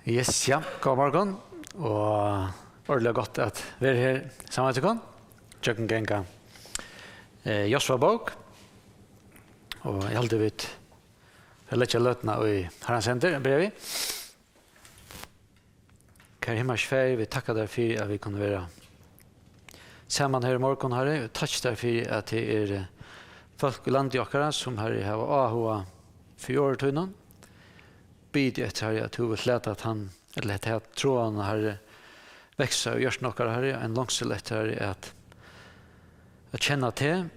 Yes, ja, god morgen, og ordentlig godt at vi er her sammen til dere. Tjøkken genga Joshua bok, og jeg holder vidt jeg lett løtene i Herrens hender, brev i. Kjære himmels ferie, vi takker deg for at vi kunne være sammen her i morgen, herre, og takk deg for at det er folk i landet i okkara som herre har ahoa for åretøyene. Bid etter herre at du vil lete at han, eller at jeg tror han herre vekser og gjørs noe herre, en langsel etter herre at kjenne til,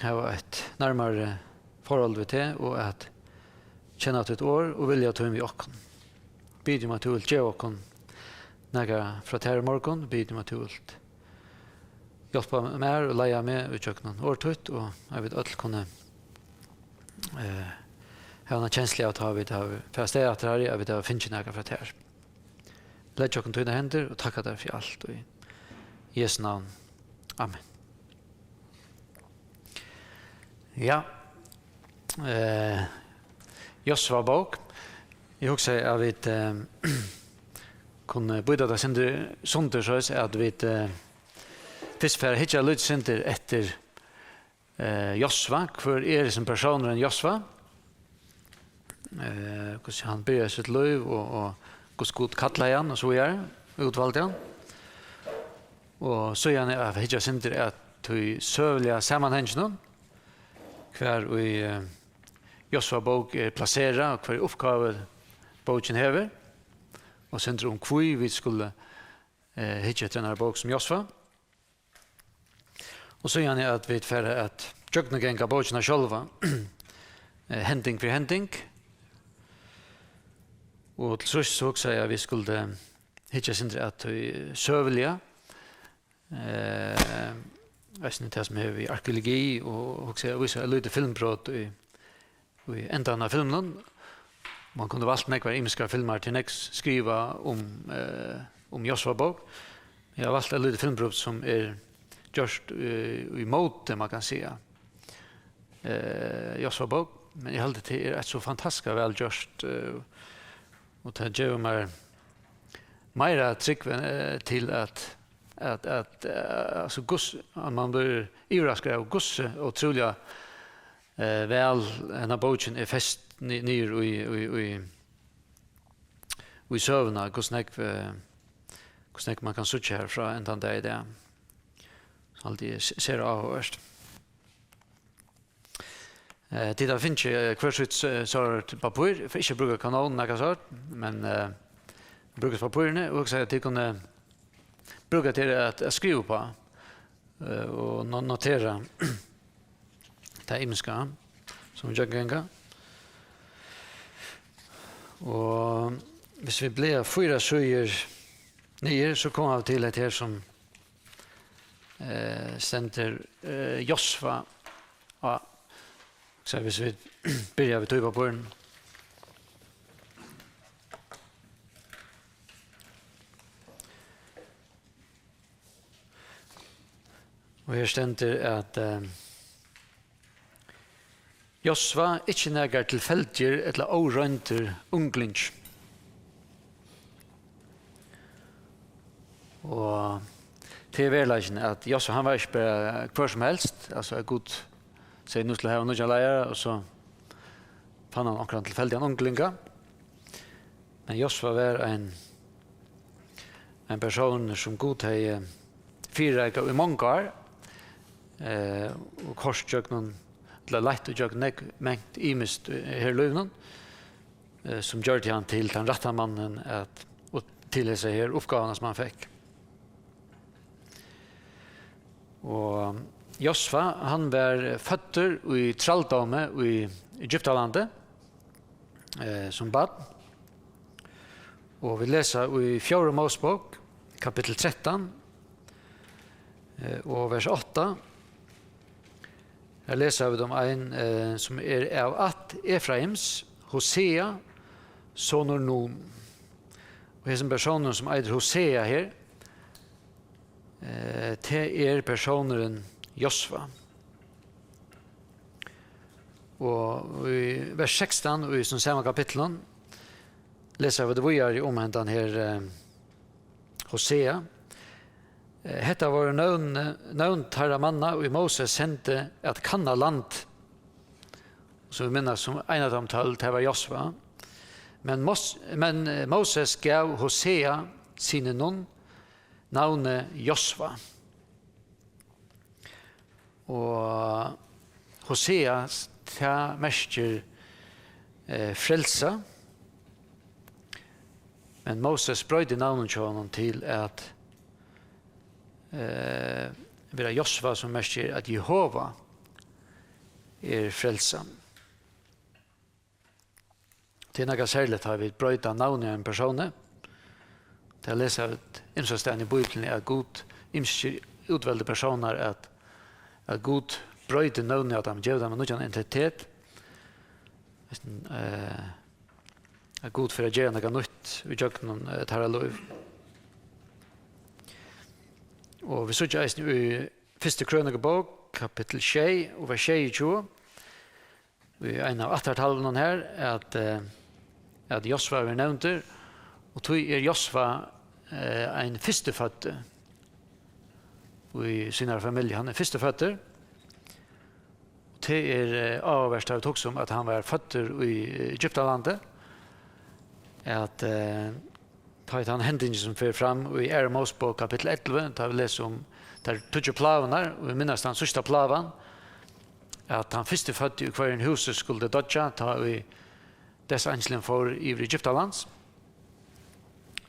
ha et nærmere forhold ved til, og at kjenne til et år og vilja til vi okken. Bid om at du vil gjøre okken nega fra til i morgen, bid om at du vil hjelpe meg og leie meg ut kjøkkenen årtøyt, og jeg vil alle kunne ha en kjenslig av at vi har fast det at jeg vil ha finne nega fra til. Lett kjøkken til dine hender, og takk deg for alt, og i Jesu navn. Amen. Ja, Joshua bok. Jeg husker at vi kunne bygge det sunder så at vi først for hitja litt sunder etter Joshua. Hvor er det som personer enn Joshua? Hvordan han begynner sitt liv og hvordan god kattler han og så gjør utvalgte han. Og så gjerne at hitja sunder at du søvlige sammenhengene hver i Joshua bok er plasseret og hver oppgave boken hever. Og sender om hvor vi skulle hitje til denne bok som Joshua. Og så gjerne at vi får at tjøkkene genga boken av sjølva hending for hending. Og til slutt så også jeg at vi skulle hitje sindre at vi søvelige jeg synes det som er i arkeologi og viser en lite filmbrott i enda av filmen. Man kunne valgt nekvar imiska filmer til nek skriva om Joshua bok. Jeg har valgt en lite filmbrott som er gjørst i måte, man kan si, Joshua bok. Men jeg heldig til er et så fantastisk vel gjørst og det gjør meg meira trygg til at altså man blir ivrasket av gosse og trolig vel en av boken er fest nir i søvna hvordan man kan suttje herfra enda det i det alltid ser avhørst Tida finnes ikke hver sitt papur for ikke bruker kanonen men bruker papurene og også at de kunne bruker til at skrive på og notere det imenska som jeg ganger. Og hvis vi ble 4 søyer nye, så kommer vi til et her som sender Joshua. Så hvis vi begynner ved tøyva på den. Og her stender at Joshua ikke neger tilfeldiger eller årøynter unglings. Og til verleggen at Joshua han var ikke bare hver som helst, altså er god sier nå til å ha noen leier, og så fann han akkurat tilfeldig en unglinga. Men Joshua var en person som god har fyrreika i mange år, og korsjøknen eller leit og jøk mengt imist her løvnen, som gjør han til den rette mannen og til seg her oppgavene som han fikk. Og Joshua, han var føtter i tralldome i Egyptalandet som bad. Og vi leser i 4. Mosebok, kapittel 13, og vers 8. Jeg leser vi om en som er av at Efraims, Hosea, sonur Nun. Og hesen personen som eier Hosea her, det er personen Joshua. Og i vers 16, og i sånn samme kapitlen, läsa vad det var i om den här Hosea. Hetta var navn tarra manna och Moses sände att kanna land. Så vi minns som en av dem tal, det var Josva. Men Moses gav Hosea sine nån navnet Josva. Og Hosea ta mestjer frelsa. Men Moses brøyde navnet til honom til at vera Josva som mestjer at Jehova frelsa. Det noe særlig har vi brøyda navnet av en person. Det leser et innsatstein i Bibelen at Gud imsker utvelde personer at Gud brøyde navnet at han gjør dem en noen identitet. At Gud for å gjøre noe nytt i jøkken et her lov. Og vi sier eisen i første krønikebok, kapittel 6, og vers 26. Vi en av 8-talene her at Josva er nevnt der, og tog Josva en fyrstefødte i sin familie. Han fyrstefødte. Det avverst av tog som at han var født i Egyptalandet. At ta et han hendingen som fører fram i Mosebok kapittel 11, da vi leser om der tog plavene, og vi minnes den sørste plaven, at han fyrstefødte i hver en huset skulle dodja, ta vi dess angelen for i Egyptalands.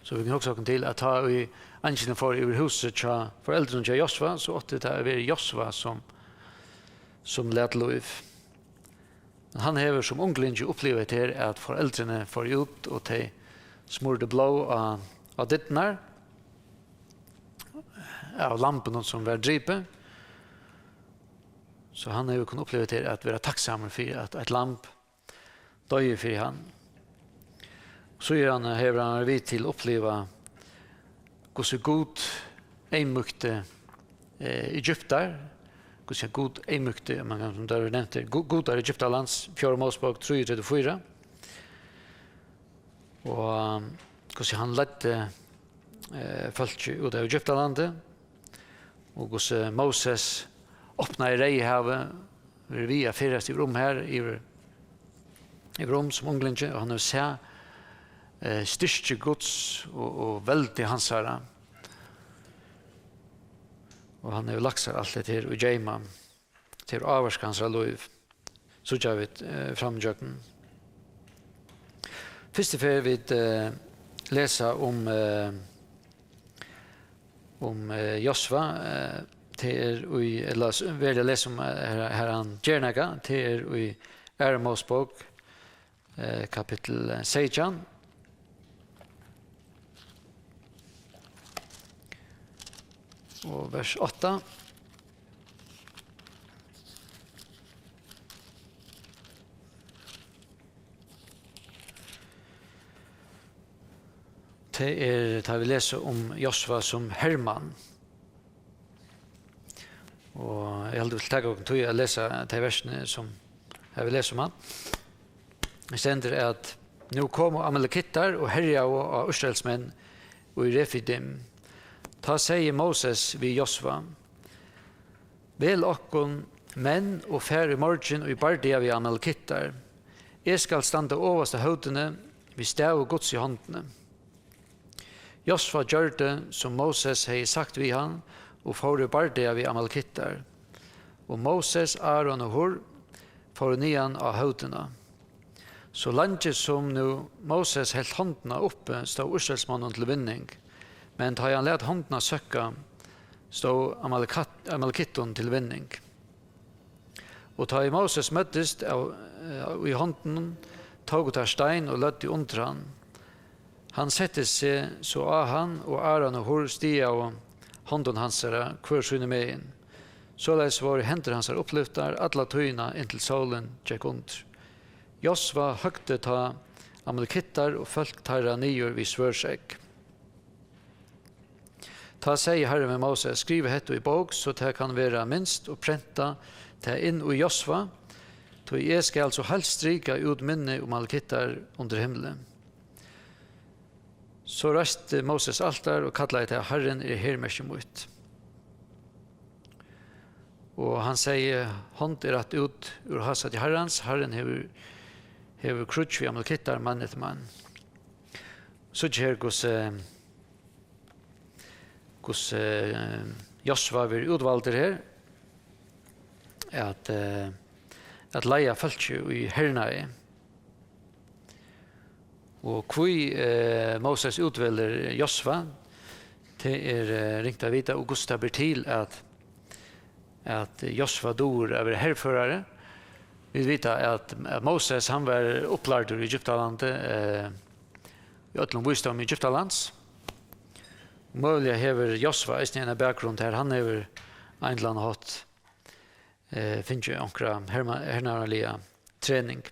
Så vi kan også ha til at ta vi angelen for i huset til foreldrene til Josva, så åtte det er Josva som let lov. Han hever som unglinje opplevet her at foreldrene får ut og de smurde blå av dittene av lampen som var dripet. Så han har jo kunnet oppleve til at være takksammer for at et lamp døyer for han. Så hever han vidt til å oppleve hvordan god einmukte Egypter, hvordan god einmukte, man kan som der nevnte, god er Egyptalands, 4 Mosebok 3-34. Og hvordan han lette folk ut av Egyptalandet, og hvordan Moses öppna i Reihavet, vi är fyrast i rum här, i rum som unglinje, och han har sett styrke Guds och väldigt hans herre. Och han har lagt sig allt det till och Jema, till avvarska hans lov, så gör vi framjöken. Först för vi läsa om Josva, eller vill jag läsa om här han Jernaga till i Mosebok kapitel 16. Och vers 8. Det tar vi läsa om Josva som Herman. Og jeg vil ta og tog å lese de versene som jeg vil lese om han. Det stender at nå kommer Amalekittar og herja og Israelsmenn og i Refidim. Ta sier Moses vid Josva. Vel okkon menn og fær i morgen og i bardia vid Amalekittar. Jeg skal standa overste høydene vid stav og gods i håndene. Josva gjør det som Moses hei sagt vid han, og får bardia vid Amalekittar. Og Moses, Aaron og Hur får nian av høydene. Så landet som nu Moses helt håndene oppe, stod Israelsmannen til vinning. Men da han let håndene søkka, stod Amalekitton til vinning. Og da Moses møttes i hånden, tog ut stein og løtt i under han. Han sette seg så av han, og Aaron og Hur stia og hånden hans er hver syne med inn. Såleis var hender hans opplyftar, alla tøyna inntil solen tjekk under. Josva høgte ta Amalekittar og folk tarra nyer vid svørsegg. Ta seg herre med Moses, skrive hette i bok, så det kan være minst og prenta det inn i Josva, så jeg skal altså helst stryka ut minne om Amalekittar under himmelen. Så reste Moses altar og kallade til Herren hermerke mot. Og han sier, hånd rett ut ur hasa til Herrens, Herren hever krutsk vi amalkittar mann etter mann. Så her hos Josva vil utvalder her, at leia falskje i hernai. Og kui Moses utvelder Josva, det ringt av vita, og Gustav blir til at Josva dor over herførare. Vi vet at Moses han var opplærd i Egyptalandet, i ötlom visdom i Egyptalands. Mulig hever Josva i en bakgrunn her, han hever en eller annen hatt finnes jo onkra hernarlige trening.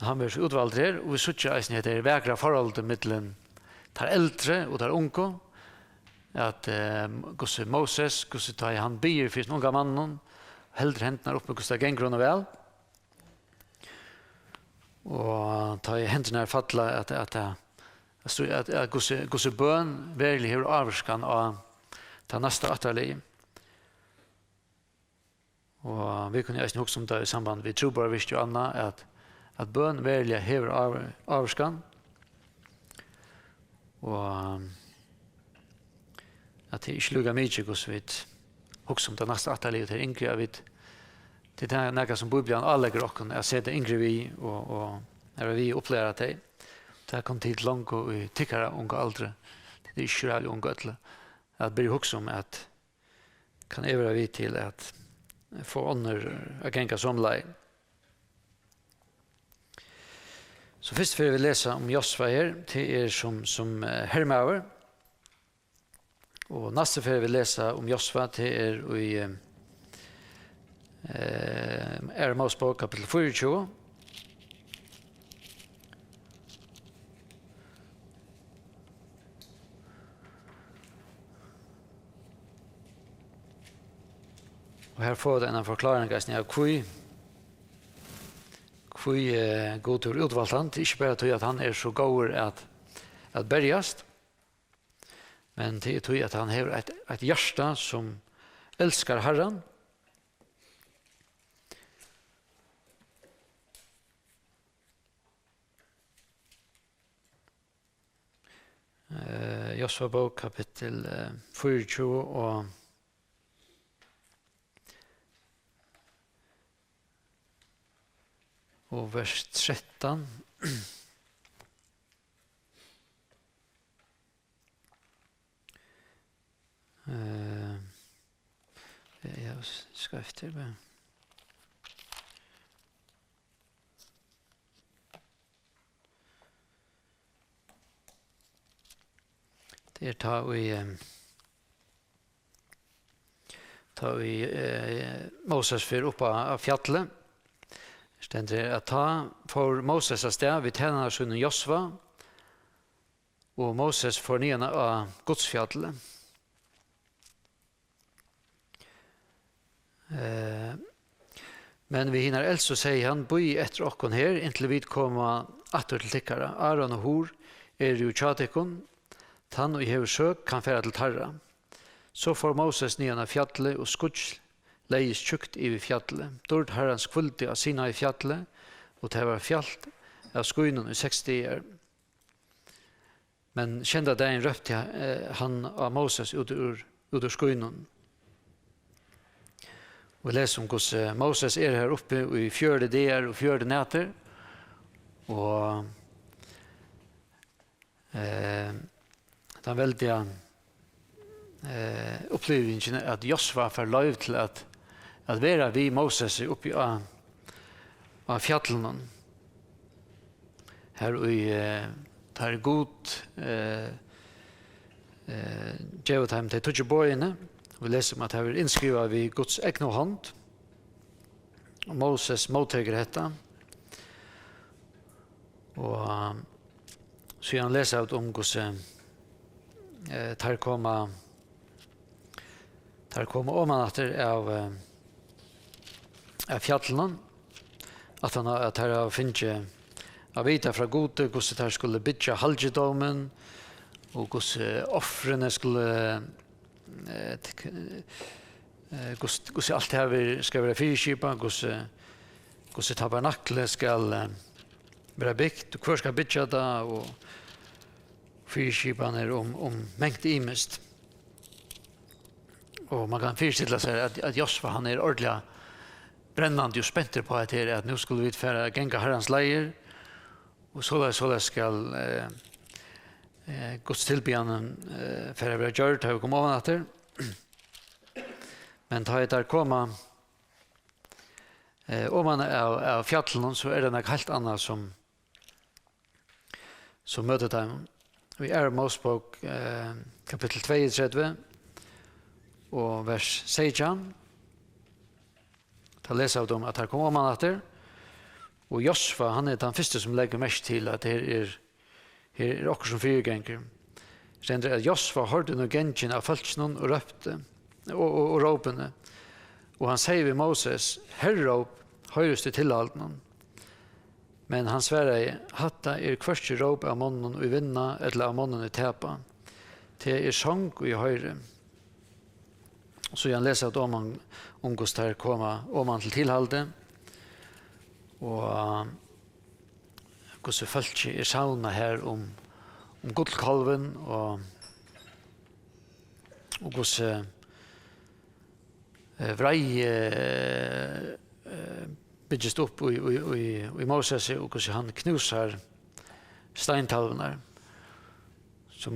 Han var utvalgt her, og vi sutja eisen heter vegra forholdet mittelen tar eldre og tar unge, at gosse Moses, gosse tar han byr for sin unga mannen, heldre hendene oppe gosse gengrunn og vel, og tar hendene fatla at gosse bøn verlig hever avskan av ta nasta atterlig. Og vi kunne eisen hokse om det i samband vi tror bare visst jo anna at bøn verlig hever avskan, og at det ikke lukka mykje hos vi hokse om det neste atterlig til yngre av det er nekka som Bibelen anlegger okken, jeg ser det yngre vi og vi opplærer det. Det kom tid langt og tykkere unge aldre. Det er ikke reallig unge øtle. At blir hokse om at kan evra vi til at få ånder å genka som lei. Så først får vi lese om Josva her, det som hermauer. Og neste får vi lese om Josva, det i Mosebok kapittel 24. Og her får det en forklaring av hvor god tur utvalgt han, ikke bare til at han så god at bergast, men til at han har et hjerte som elskar Herren. Josva bok kapittel 24 og vers 13. Jeg skal efter det. Det tar vi Moses for opp av fjallet. Stender at ta for Moses av sted vid tennene av sønnen Josva, og Moses for nyene av godsfjallet. Men vi hinner else sier han, boi etter okkon her, inntil vi kommer atter til tikkere. Aron og hor jo tjatikon, tann og hever søk kan fære til tarra. Så får Moses nyene av fjallet og skutsl, leis tjukt i fjallet. Dord herrens kvulti av sina i fjallet, og det var fjallt av skuinen i 60 år. Men kjenda dagen røpte han av Moses ut ur skuinen. Vi leser om hvordan Moses her oppe i 4 dager og 4 nætter, og den veldige opplevingen at Josva får lov til at være vi Moses oppe av fjallene. Her og tar god djevet hem til tøtjebøyene. Vi leser om at her vil innskrive vi Guds egne hånd. Og Moses motteger dette. Og så han leser om hvordan tar komme om han etter av fjallene, at han har finnet av vita fra gode, hvordan det skulle bytja halvgedomen, og hvordan offrene skulle hvordan alt det her skal være fyrskipa, hvordan tabernaklet skal være byggt, og hver skal bytja det, og fyrskipan om mengt imest. Og man kan fyrstilla seg at Josva han ordentlig brennande og spenter på at nu skulle vi færa genga herrans leier, og så skal Guds tilbyanen færa være gjørt, har vi kommet ovan etter. Men da jeg der koma oman av fjallene, så det noe helt annet som møter dem. Vi Mosebok kapittel 32 og vers 16. Da leser vi om at her kommer man etter. Og Josva, han den første som legger mest til at her er okker som fyrgenger. Stender at Josva hørte noe gengen av falskene og røpte, og råpene. Og han sier ved Moses, herråp, høyres det tilhalten. Men han sverre, hatta kvørste råp av månen og i vinna, eller av månen i tepa. Til sång og i høyre. Så han leser at om hvordan det kommer om han til tilhalde, og hvordan folk sauna her om gullkalven, og hvordan vrei byggest upp i Moses, og hvordan han knusar steintalvene. Så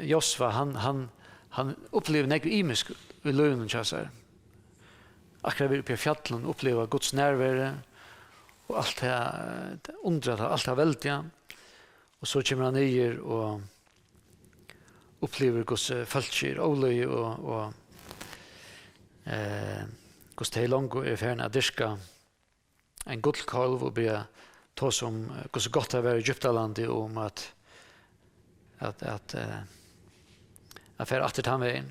Josva, han upplever nekve imisk i løgnen kjassar. Akkurat vi på fjallen upplever Guds nærvære, og alt det undret, alt det veldige. Og så kommer han nyer og upplever Guds falskir, oløy og hvordan det langt er ferdig å dyrke en gullkalv og bli ta som hvordan godt det er å være i Egyptalandet om at fer atter ta med inn.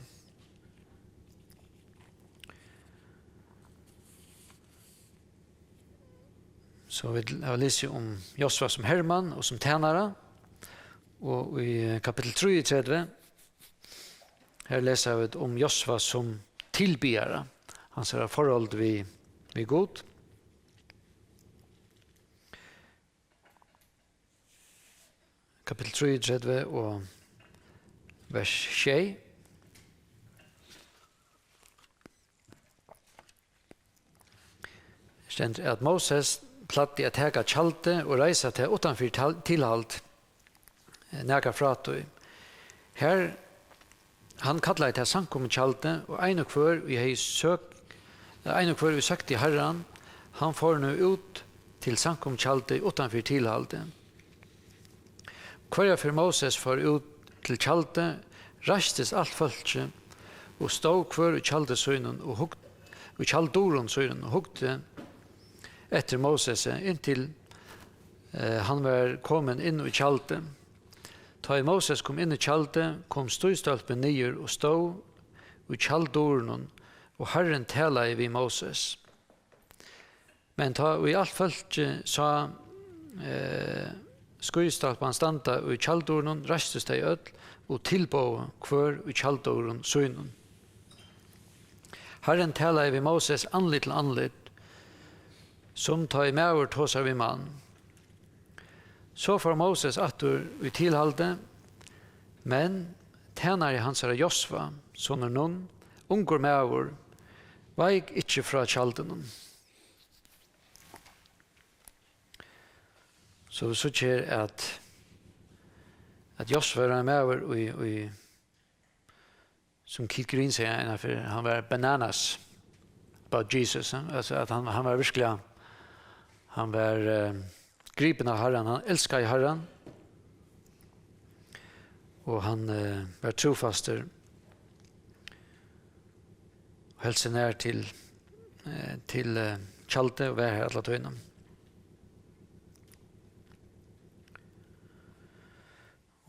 Så vi har lyst om Josva som herman og som tjenere. Og i kapittel 33 her leser vi om Josva som tilbyere. Han ser forhold vi god. Kapittel 33 og vers 6. Stender at Moses platte at hega kjalte og reisa til utanfor tilhalt nega fratøy. Her han kallar det sankom kjalte og ein og kvar vi søkt i Herren, han får nu ut til sankom kjalte utanfor tilhalte. Kvarja for Moses får ut til kjalte, rastes alt folket og stod kvar i kjaldesøynen og kjaldoren søynen og hugte etter Moses inntil han var kommet inn i kjaldet. Da Moses kom inn i kjaldet, kom støystølpen nyer og stod i kjaldoren, og Herren talet vi Moses. Men da vi alt folket sa skøystølpen standa i kjaldoren, rastes de ødel og tilbå hver i kjaldoren søynen. Herren talet vi Moses anlitt til anlitt, som tar med over tåsar vi mann. Så får Moses atur i tilhalde, men tjener i hans er Josva, sånn noen, ungur med over, veik ikkje fra kjalden. Så vi sier at Josva er med over som Keith Green sier, han var bananas about Jesus, altså at han var virkelig han var gripen av Herren, han elsket i Herren, og han var trofaster, og helt seg nær til kjalte og var her alle tøyene.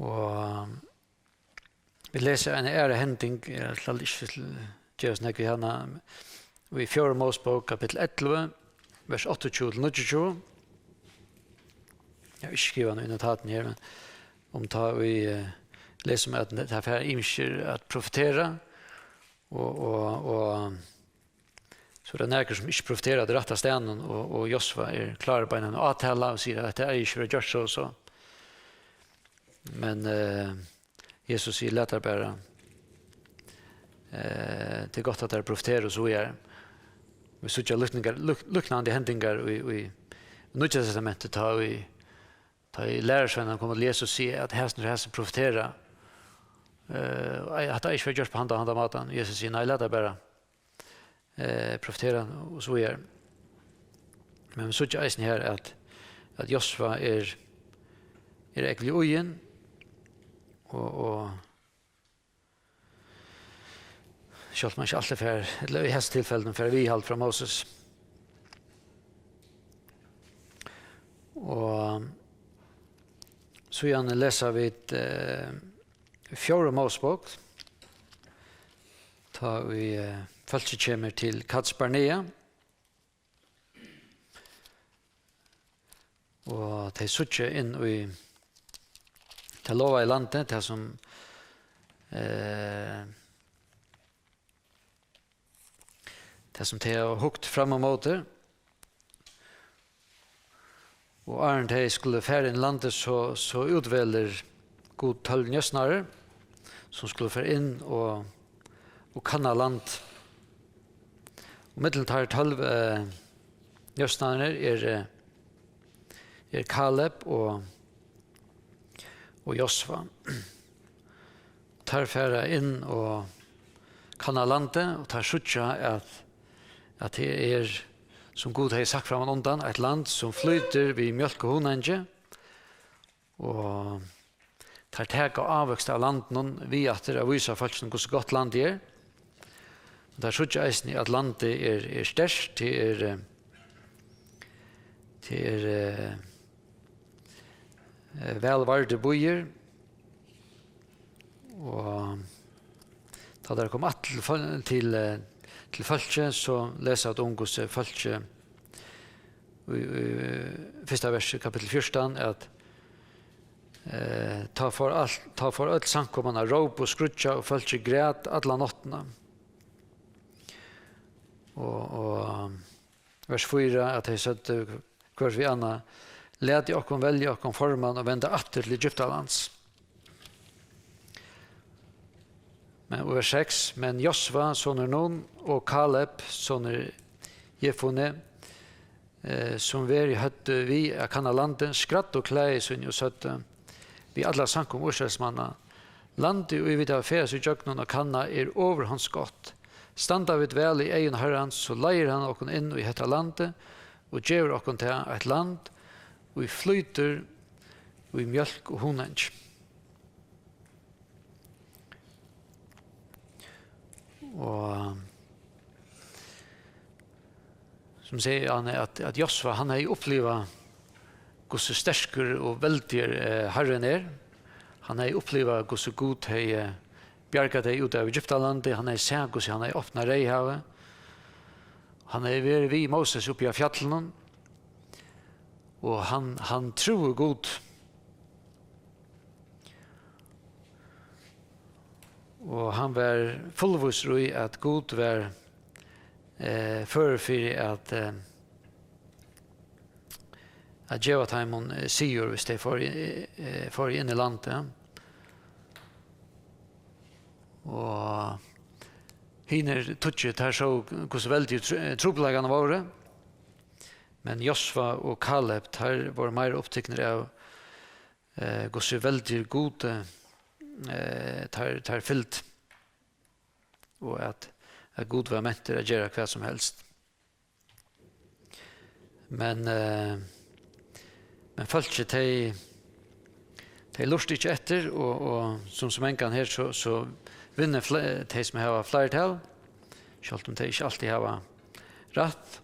Og vi leser en ære hending, jeg skal ikke gjøre oss nekve henne, i 4. Mosebok, kapittel 11, vers 28-29. jag vill skriva något i notaten här, men om vi läser med att det här är imker att profetera och så det är näker som inte profeterar det rätta stenen och Josva är klar på en avtala och säger att det är inte för att göra så. Men Jesus säger lättare bara det är gott att det är profeterar och så är vi ser liknande händingar i Nya testamentet tar i lärarsvännen kommer att läsa och se att här profeterar att det inte är gjort på handa maten. Jesus säger nej, lättare bara profetera och så är. Men vi ser inte eisen här att Josva är äcklig ogen och själv man inte alltid eller i häst tillfällen för vi halt från Moses. Och så gärna läser vi fjärde Mosebok. Tar vi Fallet kommer till Kades Barnea. Og de sutter inn i det lova i landet, det som de har hukt fram og måter. Og Arne de skulle fære inn landet, så utvelger god 12 njøsnare, som skulle fære inn og kanna land. Og mittelt har 12 njøsnare er Kaleb og Josva. Tar færa inn og kanna landet, og tar sutja at det er, som Gud har sagt fram undan, et land som flyter vid mjölk og honanje, og tar teg og avvokst av landen, vi at det er vise folk som hvor så godt land det er. Der sutja eisen at landet er størst, det er velvarde bojer, og da det kom til folket, så leser jeg at ungos folket i første vers kapittel 14, at ta for alt sankommene råp og skrutja, og folket græt alle nottene. Og vers 4, at jeg søtte hver vi anna, led i okkom velge okkom forman og vende atter til Egyptalands. Men vers 6, men Josva, soner Nun, og Kaleb, soner Jefone, som var i høtte vi av Kanalandet, skratt og klei sunn og søtte, vi alle sank om Israelsmanna. Landet og vi av feres i jøknen og kanna er overhåndsgott. Standa vid vel i egen herran, så leier han okkom inn i hetta landet, og gjør okkom til et land, og vi flyter og i mjölk og honenge. Og som sier han at Josva, han har opplevd hvor så stersker og veldig herren er. Han har opplevd hvor så god har bjerget deg ut av Egyptalandet. Han har sett hvor han har åpnet reihavet. Han har vært vi Moses oppe i fjallene. Og han tror god. Og han var fullvusro i at god var fører at Jevatimon sier hvis de får inn i landet. Og hinner tutset her så hvordan veldig trobelagene var. Men Josva og Kaleb her var mer opptikkende av hvordan veldig gode tar fyllt og at Gud var ment til å gjøre hva som helst. Men folket de lurte ikke etter, og som en gang her så vinner de som har flertall, selv om de ikke alltid har rett.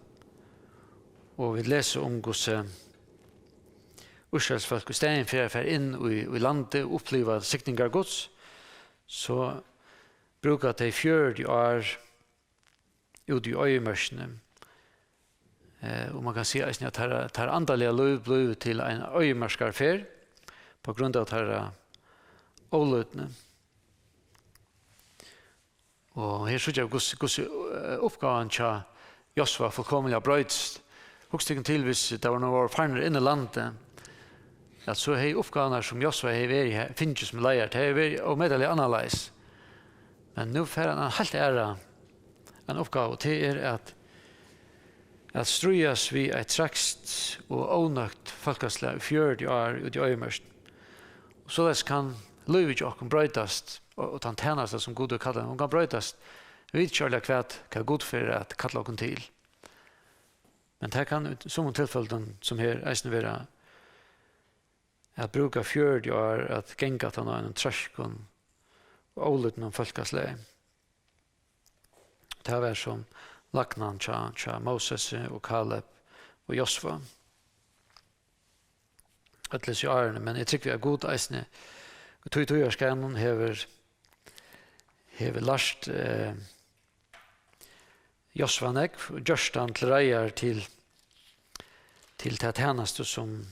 Og vi leser om hvordan Israelsfolk i stedet for inn i landet og oppleve sikninger gods, så bruker de 40 år ut i øyemørsene Och man kan se att det här andaliga liv blev till en öjemärskarfär på grund av att det här olutne. Og her synes jeg hvordan oppgaven til Josva fullkomlig brøyts. Husk til hvis det var noen farner inne i landet, at så er oppgavene som Josva har vært her, finnes som leier, det har vært og medelig annerledes. Men nå får han helt ære en oppgave til at strøyes vi et trakst og ånøkt folkeslag 40 år ut i øyemørsten. Så det kan livet jo kan brøytast og den tjeneste som Gud kallar den, kan brøytast. Vi vet ikke alle hva Gud for at kalla oss til. Men det kan som tilfellet som her eisen være at bruka 40 år at genga til en trøskon og ålet noen folkeslag. Det var som laknan tja Moses og Kaleb og Josva. Atles i årene, men jeg tykker vi er god eisne. Og tog skanen hever last Josva nek og gjørstan til reier til det tjeneste som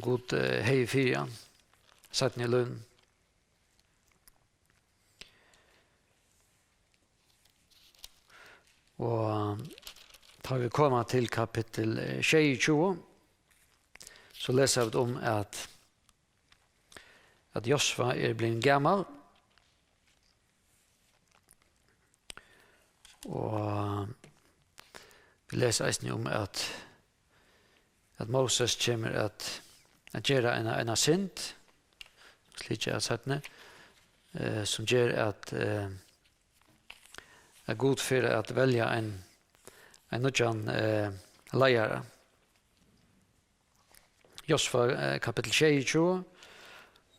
god hei fyra satt i lønn. Og da vi kommer til kapittel 22, så leser vi om at Josva blitt gammal. Og vi leser eisen om at Moses kommer at gjøre en synd, slik jeg har sett det, som gjør at god for at velge en nødjan leiere. Josva kapittel 22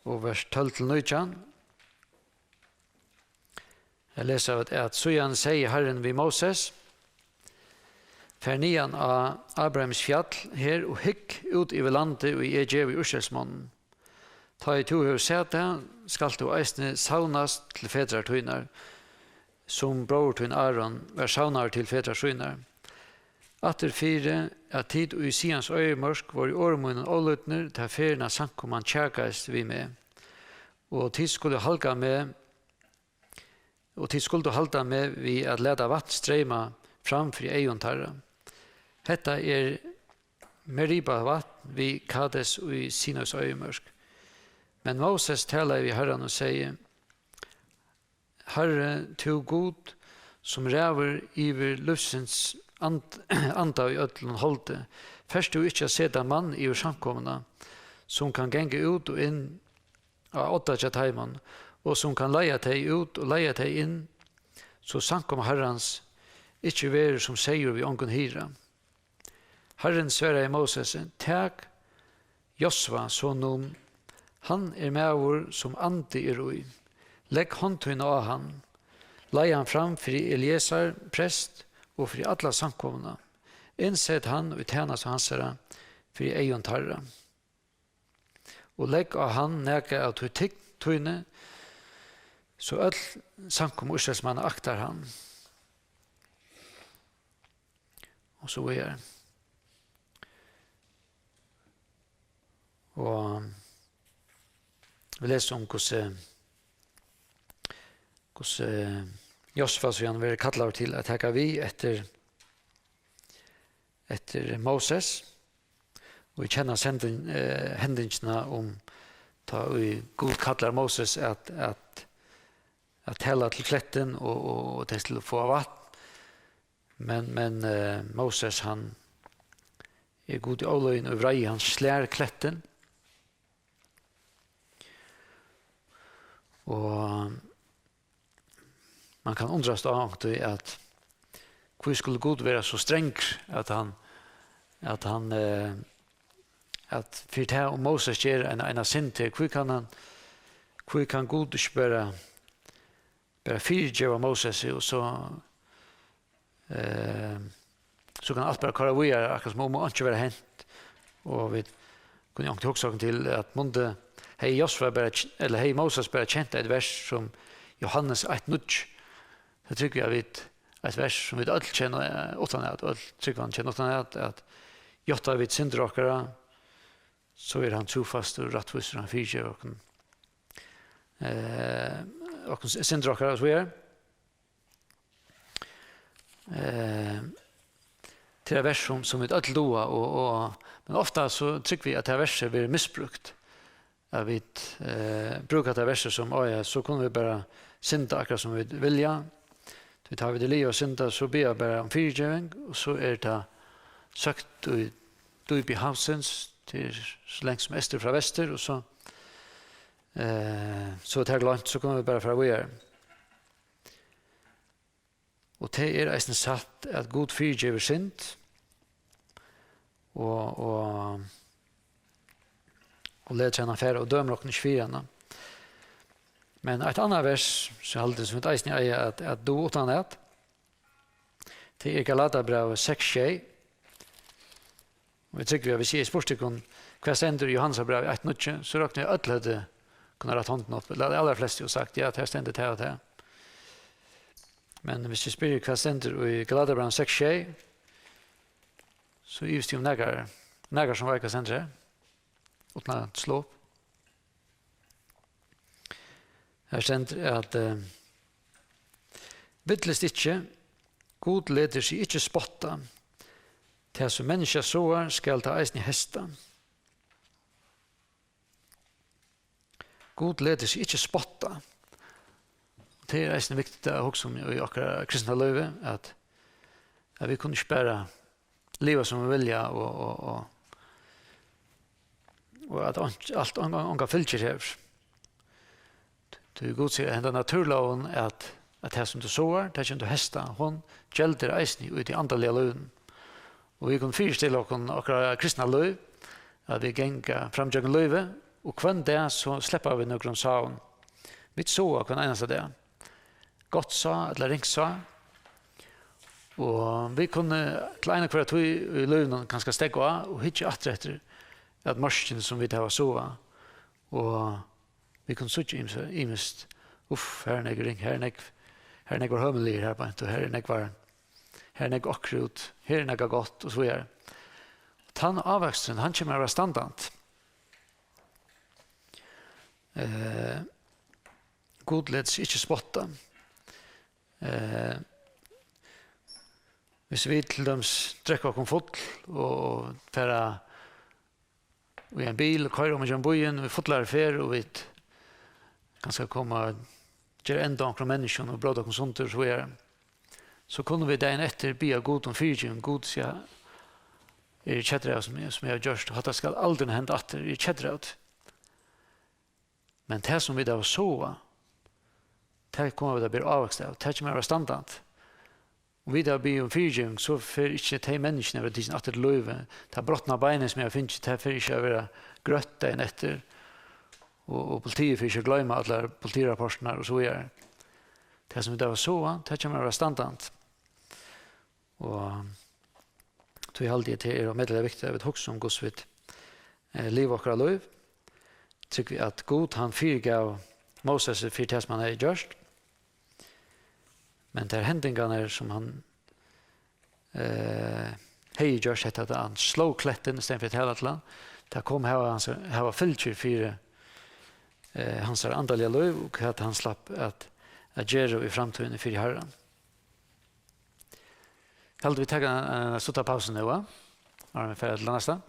og vers 12-19. Jeg leser at «Søyan sier Herren ved Moses, «Fær nian av Abrahams fjall her og hikk ut i landet og i Egev i Urselsmånen. Ta i to her sete, skal du eisne saunast til fedrartøyner, som brortøyn Aron var saunar til fedrartøyner. Atter fire, at tid og i Sians øyemørsk var i åremunnen ålutner, til ferien sankoman tjekast vi med. Og tid skulle halga med, vi at leda vatt streima framfri eion-tarra. Hetta Meriba vatt vi Kades og i Sinas øyemørsk. Men Moses talar vi Herren og sier, Herre, to god, som ræver iver løsens anda i ødlen holde, først du ikke seta mann i samkomna, som kan genge ut og inn av 8 tjataiman, og som kan leie deg ut og leie deg inn, så samkom Herrens ikke være som sier vi ången hyra. Herren sverre i Moses, takk Josva, sånn han med som ante i roi. Legg håndtøyne av han. Leie han fram for Eliezer, prest, og for alle samkomna. Innsett han og tjena som han ser for eion tarra. Og legg av han neka av tøyne, så all samkom urselsmann aktar han. Og så er det. Og vi leser om hvordan Josfa så han vil kallar til at hekka vi etter Moses. Og vi kjenner hendingsene om ta vi god kallar Moses at hella til kletten og til å få vatt. Men Moses han god i åløyen og vrei han slær kletten. Og man kan undrast av at hvor skulle Gud være så streng at for det om Moses gjør en sinte, hvor kan Gud ikke bare fyrtjøve Moses og så kan alt bare kare vi akkurat som om ikke være hent. Og vi kunne ikke også til at måtte hei Moses bare kjente et vers som Johannes 1:9. Det tycker jag vet ett vers som vi alla känner utan att all tryggvan känner utan att jotta vid syndrakara så är han trofast och rättvis och han fyrer och syndrakara så är till vers som vi alla doa och men ofta så tycker vi att det här verset blir missbrukt. Jag vet brukar det verset som så kunde vi bara synda akkurat som vi vilja. Vi tar vi det liv och synda så ber jag bara om fyrtjövning och så är det sökt du i hausens till så länge som öster från väster och så det här glömt så kommer vi bara från vidare. Och det är nästan satt att god fyrtjöver synd och leder henne affär och dömer och inte men ett annat vers så alltid som ett eisen är att du utan det till Galaterbrev 6:6 och vi tycker vi ser i sportstycken hva stender Johannes brev 1:9 så räknar jag att det kunna rätt hånden upp. De allra flesta har sagt ja, det här stender det och det. Men hvis vi spyrir hva stender i Galaterbrev 6:6 så är det ju nägar som verkar stender her utan att slå upp. Her stender at vittlest ikke, god leder seg ikke spotta, til som menneska såer skal ta eisen i hesta. God leder seg ikke spotta. Det er eisen viktig å huske om i akkurat kristna løyve, at vi kunne ikke bare leva som vi vilja og at alt ånga fylkjer her. Du god sier enda naturloven at det som du såer, det som du hesta, hon gjelder eisen ut i andalige løven. Og vi kunne fyrstille akkurat kristna løyv, at vi genga framgjøkken løyve, og kvann det så slipper vi noen saun. Vi så kvann eneste det. Godt sa, eller ring sa. Og vi kunne til ene hver tog i løven ganske stegge av, og hitje atretter at marsjen som vi tar sova. Og vi kunne suttje imest, her er ring, her er var hømelig her på en, og her er akkrut, her er godt, og så videre. Han avveksten, han kommer å være standant. God leds ikke spotta. Hvis vi til dem drekker oss fotl og færa i en bil og køyre om en bøyen, vi fotlar fer og vi kan skal komme gjøre enda omkring menneskene og blåda konsulter så videre. Så kunne vi dagen etter bia god om fyrtjen, god sier i kjedra som jeg har gjort, og at det skal aldri hende atter i kjedra. Men det som vi da var så, det kommer vi da bli avvokst av, det kommer vi være standant. Om vi da blir om fyrtjen, så får ikke de menneskene være disse atter løyve, det brottna beinet som jeg har finnet, det får ikke være grøtt dagen etter, og politiet får ikke glemme alle politirapportene og så videre. Det som vi da var så, det kommer vi være standant. Og tog jeg alltid til og medelig viktig at vi også om Guds vidt liv og akkurat løyv. Tykker vi at God han fyrgav Moses for det som han har gjort. Men det er hendingene som han har gjort etter at han slå kletten i stedet for et hele land. Det kom her fylkjer for hans andalige løyv og at han slapp at gjøre i fremtiden for Herren. Heldig vi tar en pausen nå, og vi er ferdig til neste.